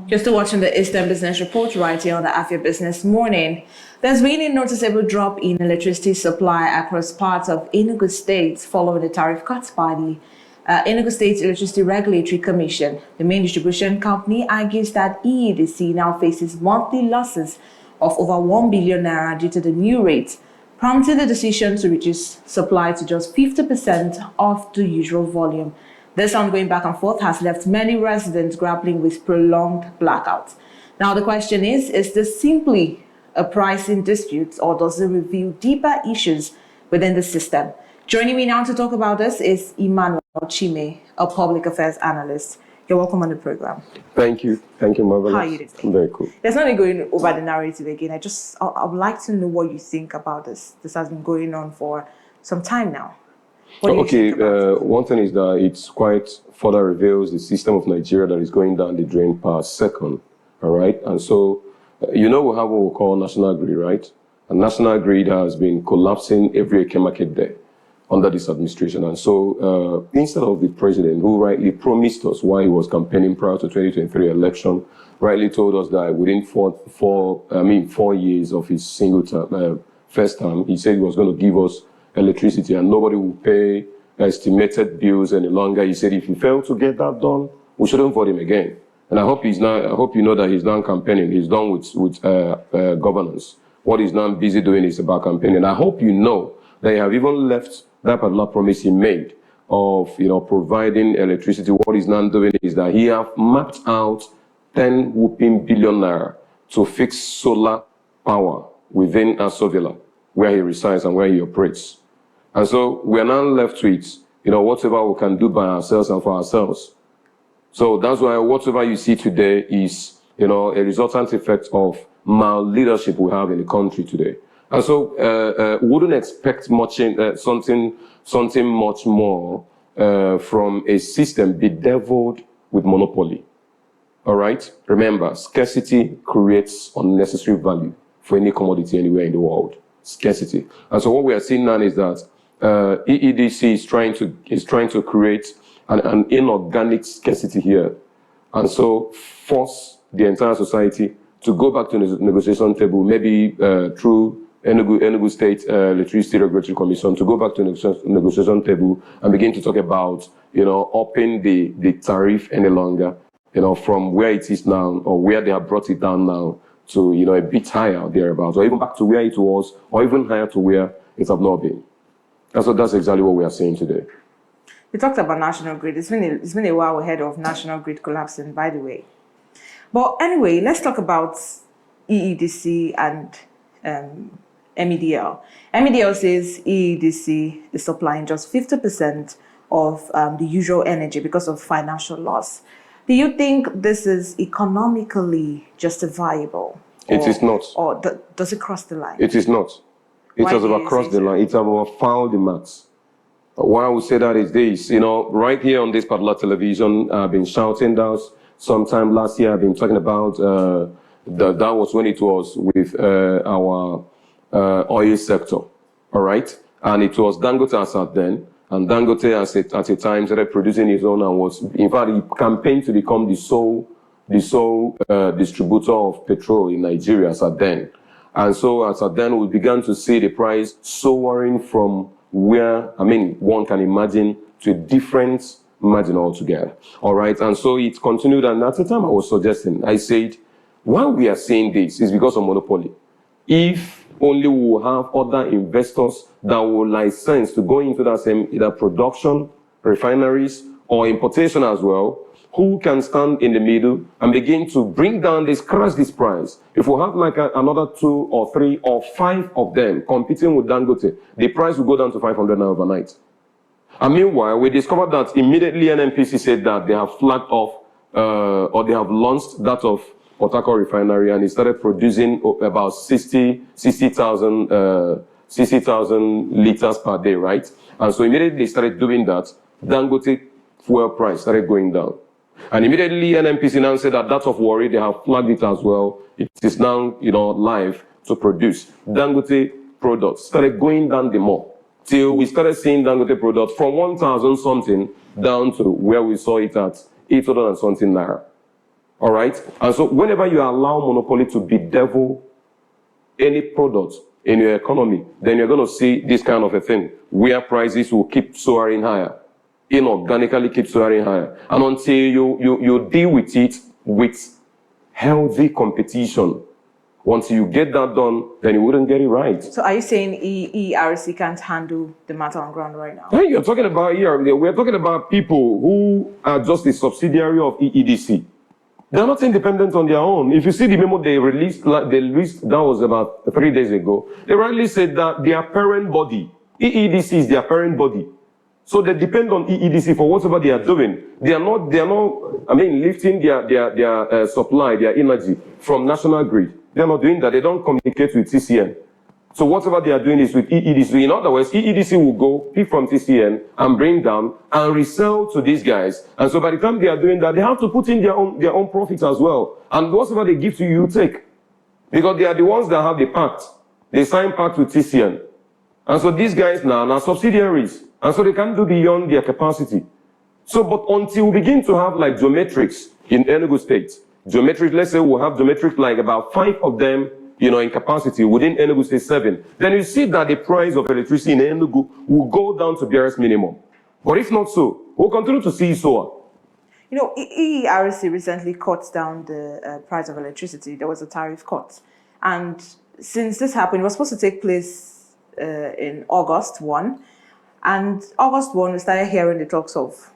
You're still watching the Eastern Business Report right here on the Afia Business Morning. There's been a noticeable drop in electricity supply across parts of Enugu State following the tariff cuts by the Enugu State Electricity Regulatory Commission. The main distribution company argues that EEDC now faces monthly losses of over 1 billion naira due to the new rates, prompting the decision to reduce supply to just 50% of the usual volume. This ongoing back and forth has left many residents grappling with prolonged blackouts. Now, the question is this simply a pricing dispute, or does it reveal deeper issues within the system? Joining me now to talk about this is Emmanuel Chime, a public affairs analyst. You're welcome on the program. Thank you. Thank you, Marvelous. How are you doing? Very cool. There's no need going over the narrative again. I would like to know what you think about this. This has been going on for some time now. Okay, one thing is that it's quite further reveals the system of Nigeria that is going down the drain per second, all right? And so, you know, we have what we call national grid, right? And national grid has been collapsing every Eke market day under this administration. And so, instead of the president, who rightly promised us while he was campaigning prior to 2023 election, rightly told us that within 4 years of his single term, first term, he said he was going to give us electricity and nobody will pay estimated bills any longer. He said if he failed to get that done, we shouldn't vote him again. And I hope you know that he's done campaigning. He's done with governance. What he's now busy doing is about campaigning. I hope you know that he have even left that particular promise he made of providing electricity. What he's now doing is that he have mapped out 10 whooping billion naira to fix solar power within Asovila, where he resides and where he operates. And so we are now left with, whatever we can do by ourselves and for ourselves. So that's why whatever you see today is, a resultant effect of mal-leadership we have in the country today. And so wouldn't expect much, something much more from a system bedeviled with monopoly. All right? Remember, scarcity creates unnecessary value for any commodity anywhere in the world. Scarcity. And so what we are seeing now is that EEDC is trying to create an inorganic scarcity here, and so force the entire society to go back to the negotiation table, maybe through Enugu State Electricity Regulatory Commission, to go back to the negotiation table and begin to talk about upping the tariff any longer, from where it is now or where they have brought it down now to a bit higher thereabouts, or even back to where it was, or even higher to where it have not been. And so that's exactly what we are seeing today. You talked about national grid. It's been a while ahead of national grid collapsing, by the way. But anyway, let's talk about EEDC and MEDL. MEDL says EEDC is supplying just 50% of the usual energy because of financial loss. Do you think this is economically justifiable? It is not. Or does it cross the line? It is not. It has about crossed the line. It's about foul the maths. Why I would say that is this, right here on this particular television, I've been shouting that sometime last year. I've been talking about that was when it was with our oil sector, all right? And it was Dangote as at then, and Dangote at a time started producing his own and was, in fact, he campaigned to become the sole distributor of petrol in Nigeria as at then. And so as at then, we began to see the price soaring from where, one can imagine, to a different margin altogether. All right. And so it continued. And at the time I was suggesting, I said, why we are saying this is because of monopoly. If only we will have other investors that will license to go into that same either production, refineries, or importation as well, who can stand in the middle and begin to bring down crash this price. If we have like another 2 or 3 or 5 of them competing with Dangote, the price will go down to 500 now overnight. And meanwhile, we discovered that immediately NNPC said that they have flagged off or they have launched that of Port Harcourt refinery, and it started producing about 60,000 liters per day, right? And so immediately they started doing that, Dangote fuel price started going down. And immediately NNPC now said that of worry, they have flagged it as well. It is now, live to produce. Dangote products started going down the more, till we started seeing Dangote products from 1,000 something down to where we saw it at 800 and something naira. All right? And so whenever you allow monopoly to bedevil any product in your economy, then you're going to see this kind of a thing, where prices will keep soaring higher, inorganically keep soaring higher. And until you deal with it with healthy competition, once you get that done, then you wouldn't get it right. So are you saying EERC can't handle the matter on ground right now? Hey, you're talking about here, we're talking about people who are just a subsidiary of EEDC. They're not independent on their own. If you see the memo they released, that was about 3 days ago, they rightly said that their parent body, EEDC is their parent body. So they depend on EEDC for whatever they are doing. They are not, I mean, lifting their supply, their energy from national grid. They're not doing that. They don't communicate with TCN. So whatever they are doing is with EEDC. In other words, EEDC will go, pick from TCN and bring down and resell to these guys. And so by the time they are doing that, they have to put in their own profits as well. And whatever they give to you, you take. Because they are the ones that have the pact. They sign pact with TCN. And so these guys now are subsidiaries. And so they can't do beyond their capacity. So, but until we begin to have like geometrics in Enugu State, geometric, let's say we'll have geometric like about 5 of them, you know, in capacity within Enugu State 7, then you see that the price of electricity in Enugu will go down to BRS minimum. But if not so, we'll continue to see SOA. You know, EERC recently cut down the price of electricity. There was a tariff cut. And since this happened, it was supposed to take place in August 1. And August 1, we started hearing the talks of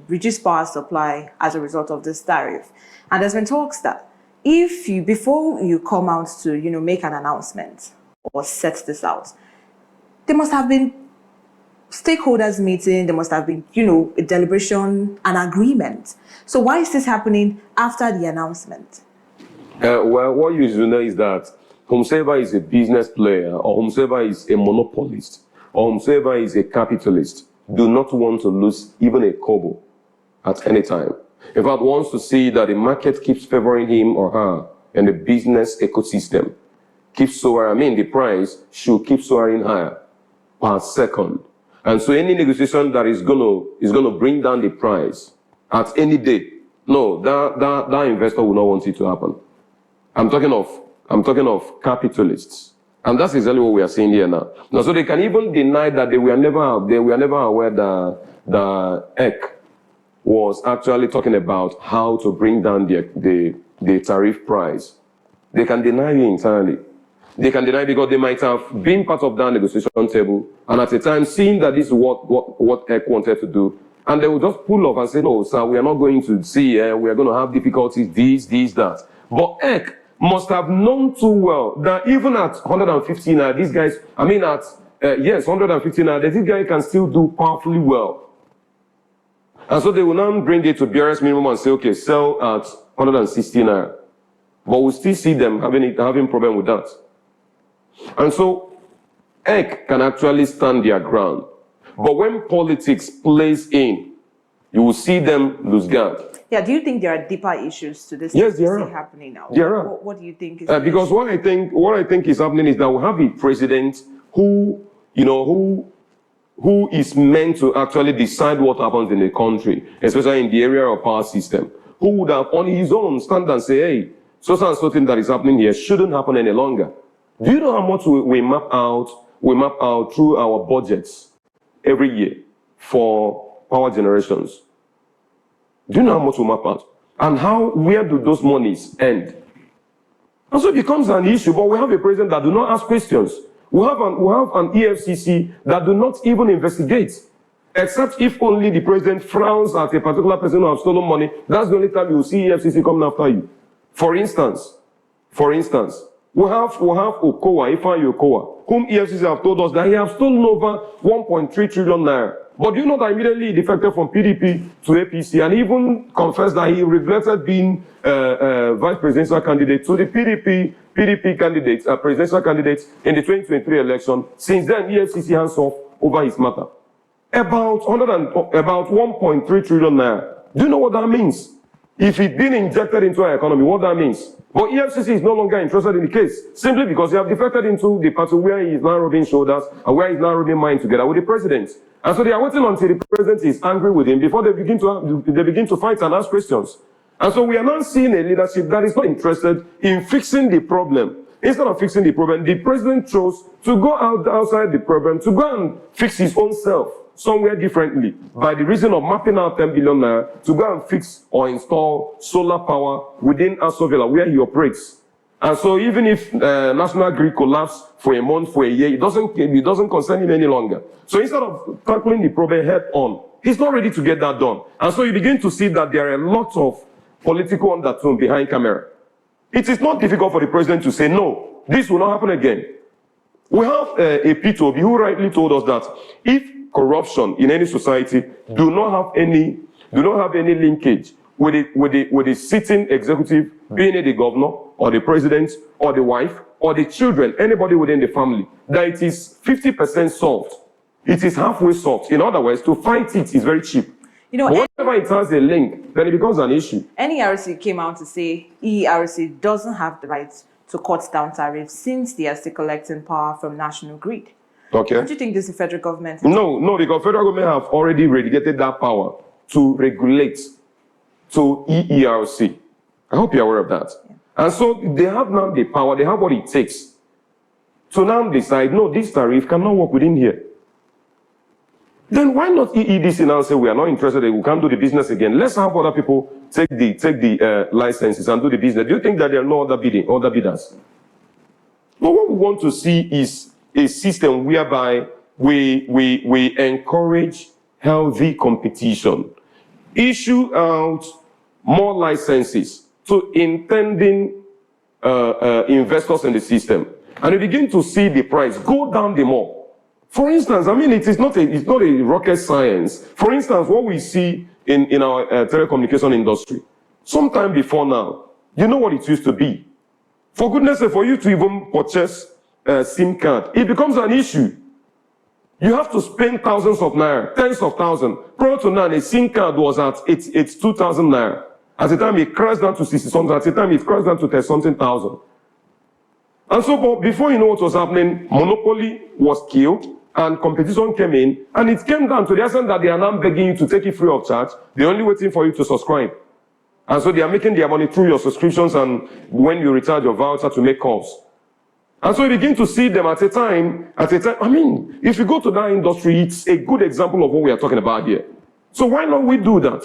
reduced power supply as a result of this tariff. And there's been talks that before you come out to, you know, make an announcement or set this out, there must have been stakeholders meeting, there must have been, you know, a deliberation, an agreement. So why is this happening after the announcement? Well, what you should know is that whomsoever is a business player or whomsoever is a monopolist or whomsoever is a capitalist do not want to lose even a kobo at any time. In fact, wants to see that the market keeps favoring him or her and the business ecosystem keeps soaring. I mean, the price should keep soaring higher per second. And so any negotiation that is gonna bring down the price at any day, no, that investor will not want it to happen. I'm talking of capitalists. And that's exactly what we are seeing here now. Now, so they can even deny that they were never aware that the EERC was actually talking about how to bring down the tariff price. They can deny it entirely. They can deny because they might have been part of that negotiation table and at the time seeing that this is what EERC wanted to do, and they will just pull off and say, no, sir, we are not going to see, we are going to have difficulties, this, that. But EERC must have known too well that even at 115 naira, these guys, I mean at, 115 naira, these guys can still do powerfully well. And so they will now bring it to BRS minimum and say, okay, sell at 116 naira. But we still see them having problem with that. And so EERC can actually stand their ground. But when politics plays in, you will see them lose guard. Yeah, do you think there are deeper issues to this? Yes, there are happening now. There are. What do you think is because what I think is happening is that we have a president who is meant to actually decide what happens in the country, especially in the area of power system, who would have on his own stand and say, hey, so and so thing that is happening here shouldn't happen any longer. Do you know how much we map out through our budgets every year for power generations? Do you know how much we map out? And where do those monies end? And so it becomes an issue, but we have a president that do not ask questions. We have an EFCC that do not even investigate, except if only the president frowns at a particular person who has stolen money. That's the only time you will see EFCC coming after you. For instance, we have Okowa, Ifeanyi Okowa, whom EFCC have told us that he has stolen over 1.3 trillion naira. But do you know that immediately he defected from PDP to APC and even confessed that he regretted being vice presidential candidate to the PDP candidates, presidential candidates in the 2023 election. Since then, EFCC hands off over his matter. About 1.3 trillion naira. Do you know what that means? If it's been injected into our economy, what that means? But EFCC is no longer interested in the case, simply because he have defected into the party where he is now rubbing shoulders and where he is now rubbing mind together with the president. And so they are waiting until the president is angry with him before they begin to fight and ask questions. And so we are now seeing a leadership that is not interested in fixing the problem. Instead of fixing the problem, the president chose to go outside the problem, to go and fix his own self somewhere differently by the reason of mapping out 10 billion naira to go and fix or install solar power within Afia where he operates. And so even if national grid collapse for a month, for a year, it doesn't concern him any longer. So instead of tackling the problem head on, he's not ready to get that done. And so you begin to see that there are a lot of political undertone behind camera. It is not difficult for the president to say, no, this will not happen again. We have a P2B who rightly told us that if corruption in any society do not have any linkage with the sitting executive, being it the governor or the president or the wife or the children, anybody within the family, that it is 50% solved. It is halfway solved. In other words, to fight it is very cheap. You know, whenever it has a link, then it becomes an issue. EERC came out to say EERC doesn't have the right to cut down tariffs since they are still collecting power from national grid. Okay. Don't you think this is the federal government? No, because federal government have already relegated that power to regulate to EERC. I hope you're aware of that. Yeah. And so they have now the power, they have what it takes to now decide, no, this tariff cannot work within here. Then why not EEDC now say we are not interested, we can't do the business again? Let's have other people take the licenses and do the business. Do you think that there are no other bidders? But what we want to see is a system whereby we encourage healthy competition, issue out more licenses to intending investors in the system, and you begin to see the price go down the more. For instance, I mean, it's not a rocket science. For instance, what we see in our telecommunication industry, sometime before now, you know what it used to be. For goodness sake, for you to even purchase a SIM card, it becomes an issue. You have to spend thousands of naira, tens of thousands. Prior to now, a SIM card was at 2,000 naira. At the time, it crashed down to 60 something. At the time, it crashed down to 30 something thousand. And so, before you know what was happening, monopoly was killed. And competition came in, and it came down to the extent that they are now begging you to take it free of charge. They're only waiting for you to subscribe. And so they are making their money through your subscriptions and when you recharge your voucher to make calls. And so you begin to see them at a time, I mean, if you go to that industry, it's a good example of what we are talking about here. So why not we do that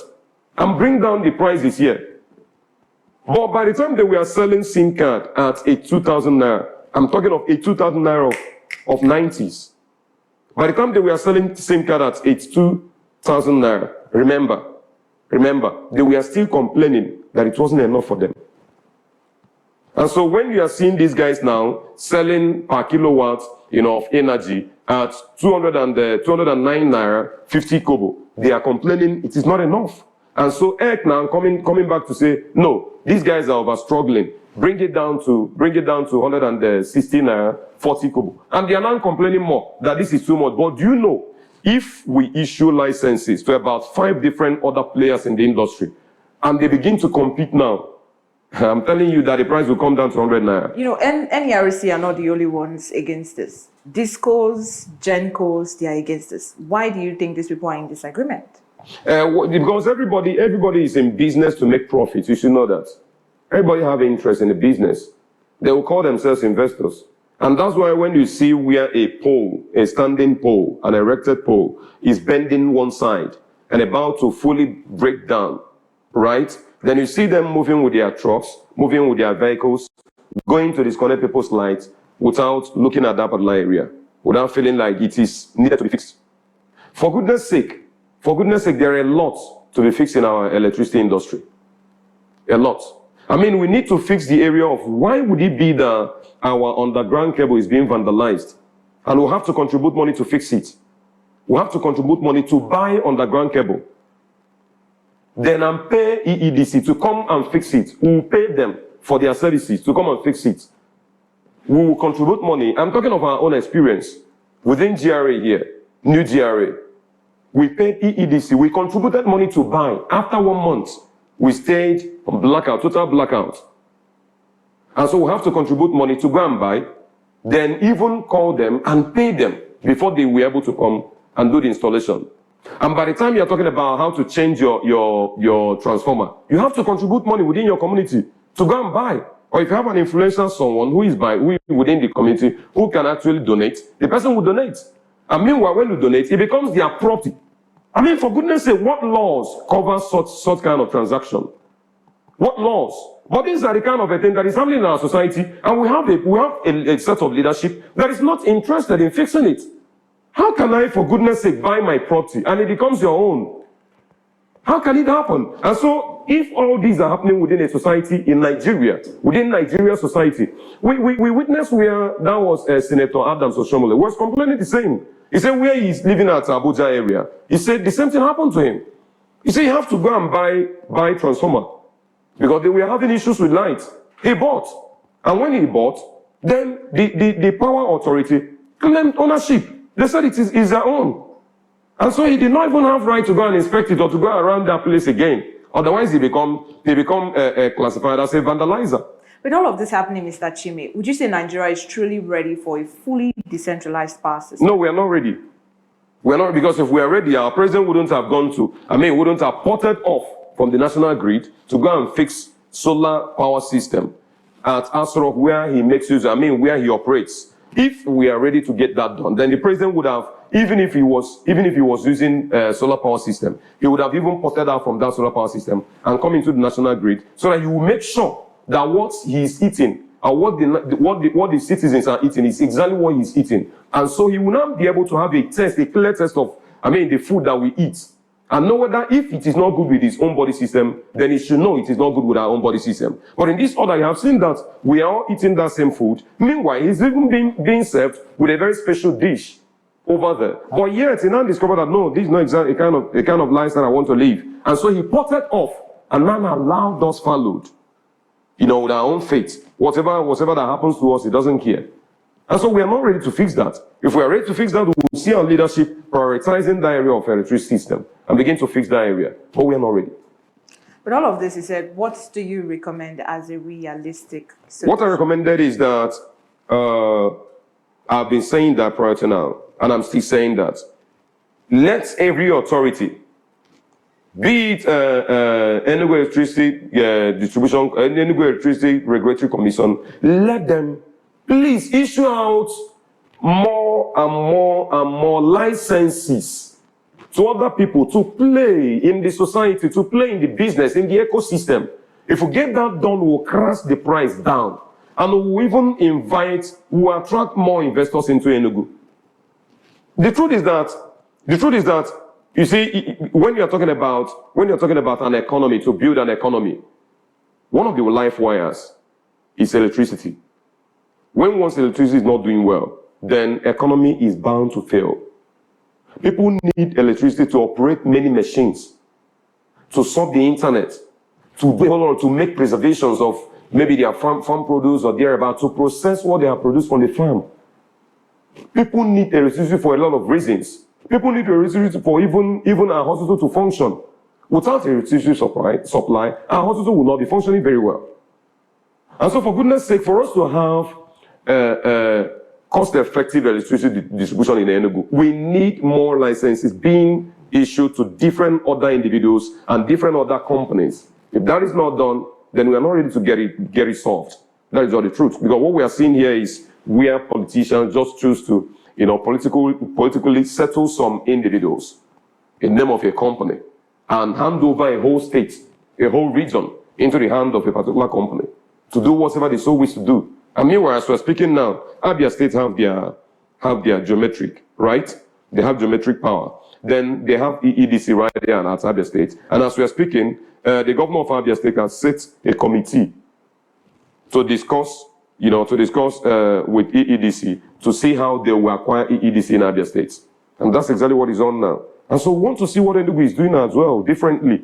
and bring down the prices here? But by the time that we are selling SIM card at a 2,000 naira, I'm talking of a 2,000 naira of 90s. By the time that we are selling SIM card at 82,000 naira, remember, they were still complaining that it wasn't enough for them. And so when you are seeing these guys now selling per kilowatt, of energy at 209 naira, 50 kobo, they are complaining it is not enough. And so EERC now coming back to say, no, these guys are over struggling. Bring it down to 160 naira, 40 kobo. And they are now complaining more that this is too much. But do you know, if we issue licenses to about 5 different other players in the industry, and they begin to compete now, I'm telling you that the price will come down to 100 naira. NERC are not the only ones against this. Discos, Gencos, they are against this. Why do you think these people are in disagreement? Because everybody is in business to make profits. You should know that. Everybody have interest in the business. They will call themselves investors. And that's why when you see where a standing pole, an erected pole, is bending one side and about to fully break down, right? Then you see them moving with their trucks, moving with their vehicles, going to disconnect people's lights without looking at that particular area, without feeling like it is needed to be fixed. For goodness sake, there are a lot to be fixed in our electricity industry. A lot. I mean, we need to fix the area of why would it be that our underground cable is being vandalized, and we'll have to contribute money to fix it. We'll have to contribute money to buy underground cable. Then and pay EEDC to come and fix it. We'll pay them for their services to come and fix it. We will contribute money. I'm talking of our own experience. Within GRA here, new GRA, we paid EEDC. We contributed money to buy. After 1 month, we stayed on blackout, total blackout. And so we have to contribute money to go and buy, then even call them and pay them before they were able to come and do the installation. And by the time you're talking about how to change your transformer, you have to contribute money within your community to go and buy. Or if you have an influential someone who is within the community who can actually donate, the person will donate. And meanwhile, when you donate, it becomes their property. I mean, for goodness sake, what laws cover such kind of transaction? What laws? But these are the kind of a thing that is happening in our society, and we have a set of leadership that is not interested in fixing it. How can I, for goodness sake, buy my property and it becomes your own? How can it happen? And so, if all these are happening within a society in Nigeria, within Nigeria society, we witnessed where that was Senator Adams Oshomole was completely the same. He said where he's living at Abuja area, he said the same thing happened to him. He said you have to go and buy transformer because they were having issues with light. He bought, and when he bought, then the power authority claimed ownership. They said it is their own. And so he did not even have right to go and inspect it or to go around that place again. Otherwise, they become classified as a vandalizer. With all of this happening, Mr. Chime, would you say Nigeria is truly ready for a fully decentralized power system? No, we are not ready. We are not, because if we are ready, our president wouldn't have wouldn't have ported off from the national grid to go and fix solar power system at Asoro where he makes use, where he operates. If we are ready to get that done, then the president would have, even if he was using solar power system, he would have even ported out from that solar power system and come into the national grid so that he will make sure that what he is eating and what the citizens are eating is exactly what he's eating. And so he will not be able to have a clear test of, the food that we eat. And know whether if it is not good with his own body system, then he should know it is not good with our own body system. But in this order, you have seen that we are all eating that same food. Meanwhile, he's even being served with a very special dish over there. But yet, he now discovered that no, this is not exactly a kind of lifestyle I want to live. And so he ported off and now allowed us followed. With our own fate. Whatever that happens to us, he doesn't care. And so we are not ready to fix that. If we are ready to fix that, we will see our leadership prioritizing that area of electricity system and begin to fix that area. But we are not ready. But all of this, he said, what do you recommend as a realistic solution? What I recommended is that I've been saying that prior to now, and I'm still saying that. Let every authority, be it Enugu Electricity Distribution, Enugu Electricity Regulatory Commission, let them please issue out more and more licenses to other people to play in the society, to play in the business, in the ecosystem. If we get that done, we'll crash the price down. And we'll even we'll attract more investors into Enugu. The truth is that, you see, when you're talking about an economy, to build an economy, one of the life wires is electricity. When once electricity is not doing well, then economy is bound to fail. People need electricity to operate many machines, to surf the internet, to make preservations of maybe their farm produce or thereabout, to process what they have produced from the farm. People need electricity for a lot of reasons. People need electricity for even our hospital to function. Without electricity supply, our hospital will not be functioning very well. And so, for goodness sake, for us to have cost-effective electricity distribution in Enugu, we need more licenses being issued to different other individuals and different other companies. If that is not done, then we are not ready to get it solved. That is all the truth. Because what we are seeing here is where politicians just choose to, politically settle some individuals in the name of a company and hand over a whole state, a whole region into the hand of a particular company to do whatever they so wish to do. And meanwhile, as we're speaking now, Afia State have their geometric, right? They have geometric power. Then they have EEDC right there at Afia State. And as we're speaking, the governor of Afia State has set a committee to discuss with EEDC to see how they will acquire EEDC in Afia State. And that's exactly what is on now. And so we want to see what Enugu is doing as well, differently.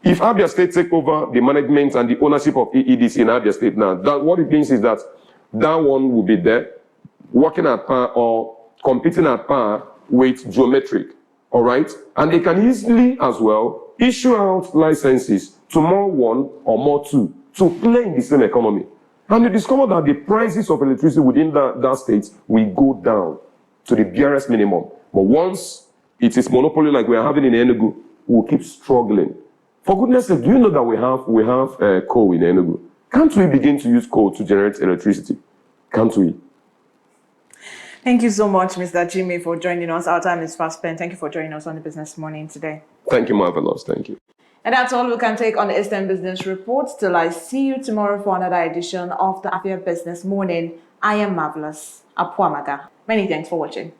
If Afia State take over the management and the ownership of EEDC in Afia State now, what it means is that that one will be there, working at par or competing at par with geometric, all right? And they can easily as well issue out licenses to more one or more two to play in the same economy. And you discover that the prices of electricity within that state will go down to the barest minimum. But once it is monopoly like we are having in Enugu, we'll keep struggling. For goodness sake, do you know that we have coal in Enugu? Can't we begin to use coal to generate electricity? Can't we? Thank you so much, Mr. Jimmy, for joining us. Our time is fast spent. Thank you for joining us on the Business Morning today. Thank you, Marvelous. Thank you. And that's all we can take on the Eastern Business Report. Till I see you tomorrow for another edition of the Afia Business Morning. I am Marvelous Apuamaga. Many thanks for watching.